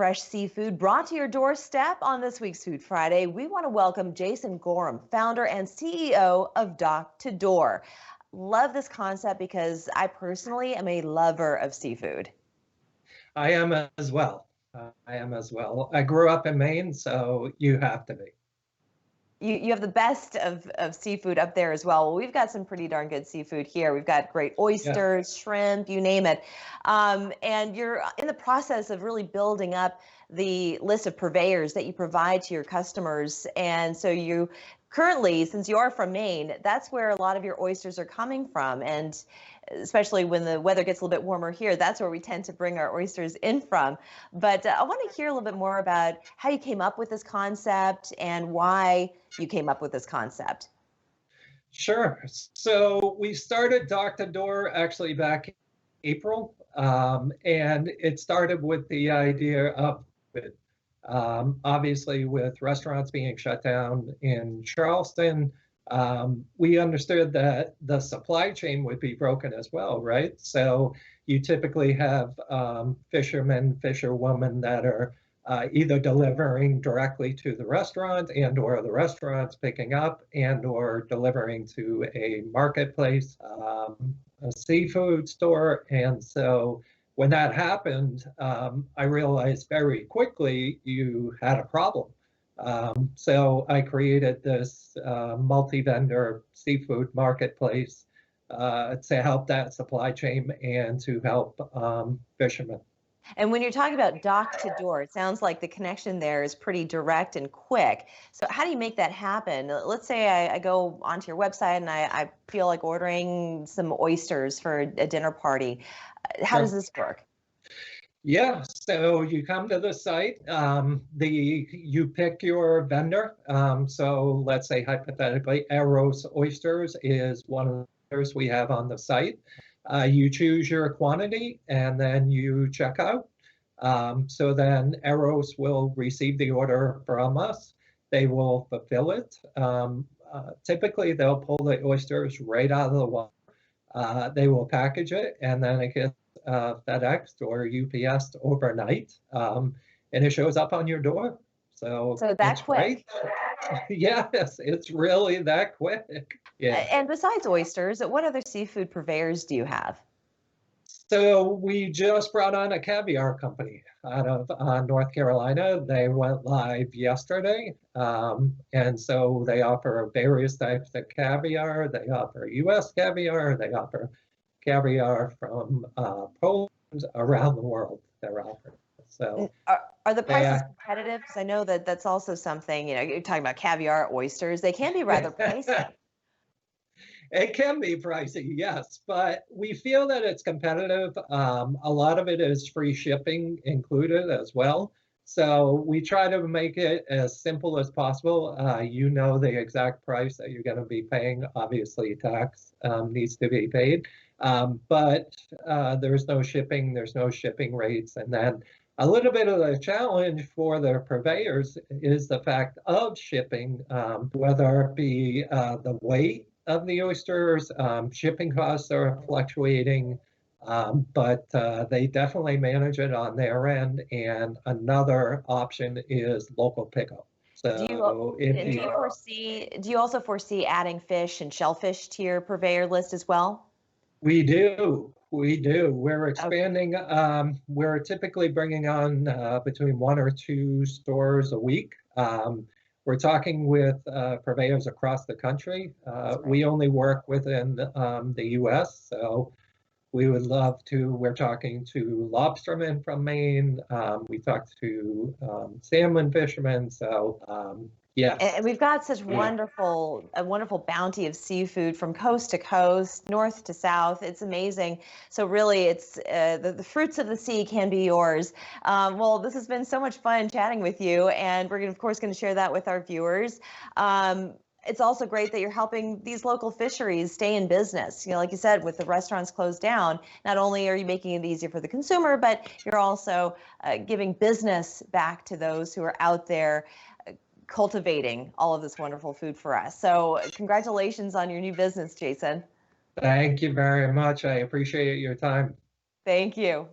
fresh seafood brought to your doorstep on this week's Food Friday. We want to welcome Jason Gorham, founder and CEO of Dock to Door. Love this concept because I personally am a lover of seafood. I am as well. I grew up in Maine, so you have to be. You have the best of seafood up there as well. Well, we've got some pretty darn good seafood here. We've got great oysters, shrimp, you name it. And you're in the process of really building up the list of purveyors that you provide to your customers. And so you currently, since you are from Maine, that's where a lot of your oysters are coming from. And especially when the weather gets a little bit warmer here, that's where we tend to bring our oysters in from. But I want to hear a little bit more about how you came up with this concept and why you came up with this concept. Sure. So we started Dock to Door actually back in April, and it started with the idea of it. Obviously, with restaurants being shut down in Charleston, we understood that the supply chain would be broken as well, right? So you typically have fishermen, fisherwomen that are either delivering directly to the restaurant and or the restaurants picking up and or delivering to a marketplace, a seafood store. And so when that happened, I realized very quickly you had a problem. So I created this multi-vendor seafood marketplace to help that supply chain and to help fishermen. And when you're talking about Dock to Door, it sounds like the connection there is pretty direct and quick. So how do you make that happen? Let's say I go onto your website and I feel like ordering some oysters for a dinner party. How does this work? Yeah, so you come to the site, you pick your vendor. So let's say hypothetically, Ayers Oysters is one of the vendors we have on the site. You choose your quantity and then you check out. So then Ayers will receive the order from us. They will fulfill it. Typically, they'll pull the oysters right out of the water. They will package it and then it gets FedEx or UPS overnight, and it shows up on your door. So that quick. Yes, it's really that quick. Yeah. And besides oysters, what other seafood purveyors do you have? So we just brought on a caviar company out of North Carolina. They went live yesterday. And so they offer various types of caviar. They offer U.S. caviar. They offer caviar from Poland, around the world they're offering. So are the prices competitive? Because I know that that's also something, you're talking about caviar, oysters, they can be rather pricey. It can be pricey, yes, but we feel that it's competitive. A lot of it is free shipping included as well. So we try to make it as simple as possible. You know the exact price that you're going to be paying. Obviously, tax needs to be paid, but there's no shipping, there's no shipping rates. And then a little bit of the challenge for the purveyors is the fact of shipping, whether it be the weight of the oysters. Shipping costs are fluctuating, but they definitely manage it on their end. And another option is local pickup. So do you also foresee adding fish and shellfish to your purveyor list as well? We do. We're expanding. Okay. We're typically bringing on between 1 or 2 stores a week. We're talking with purveyors across the country. We only work within the U.S., so we would love to. We're talking to lobstermen from Maine. We talked to salmon fishermen. So yes. And we've got such a wonderful bounty of seafood from coast to coast, north to south. It's amazing. So really, it's the fruits of the sea can be yours. Well, this has been so much fun chatting with you, and we're of course going to share that with our viewers. It's also great that you're helping these local fisheries stay in business. Like you said, with the restaurants closed down, not only are you making it easier for the consumer, but you're also giving business back to those who are out there cultivating all of this wonderful food for us. So congratulations on your new business, Jason. Thank you very much. I appreciate your time. Thank you.